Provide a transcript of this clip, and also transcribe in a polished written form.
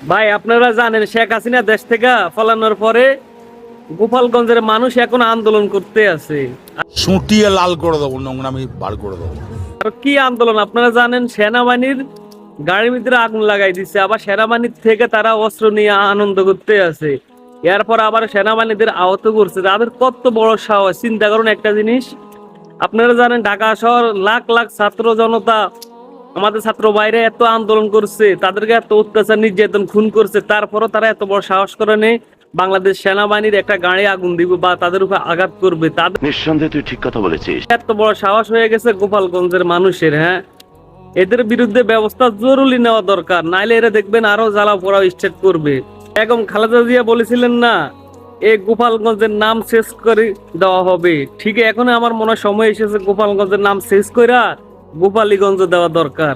ভাই আপনারা জানেন শেখ হাসিনা দেশ থেকে পলানোর পরে গোপালগঞ্জের মানুষ এখন আন্দোলন করতে আছে। সুটিয়ে লাল করে দেবো, নোংরামি বার করে দেবো। আর কি আন্দোলন আপনারা জানেন, সেনাবাহিনীর গাড়ির ভিতরে আগুন লাগাই দিচ্ছে, আবার সেনাবাহিনীর থেকে তারা অস্ত্র নিয়ে আনন্দ করতে আছে। এরপর আবার সেনাবাহিনীদের আহত করছে। তাদের কত বড় সাহস, চিন্তা করুন একটা জিনিস। আপনারা জানেন ঢাকা শহর লাখ লাখ ছাত্র জনতা, আমাদের ছাত্র বাইরে এত আন্দোলন করছে, তাদেরকে এত অত্যাচার নির্যাতন খুন করছে, তারপরও তারা এত বড় সাহস করে নেই বাংলাদেশ সেনাবাহিনীর একটা গাড়ি আগুন দিব বা তাদের উপর আঘাত করবে। তাদের নিঃসন্দেহে তুই ঠিক কথা বলেছিস। এত বড় সাহস হয়ে গেছে গোপালগঞ্জের মানুষের। হ্যাঁ, এদের বিরুদ্ধে ব্যবস্থা জরুরি নেওয়া দরকার, নাইলে এরা দেখবেন আরো জ্বালা পোড়া স্টার্ট করবে। এরকম খালেদা জিয়া বলেছিলেন না, এই গোপালগঞ্জের নাম শেষ করে দেওয়া হবে। ঠিক এখন আমার মনে হয় সময় এসেছে গোপালগঞ্জের নাম শেষ কইরা গোপালীগঞ্জ দেওয়া দরকার।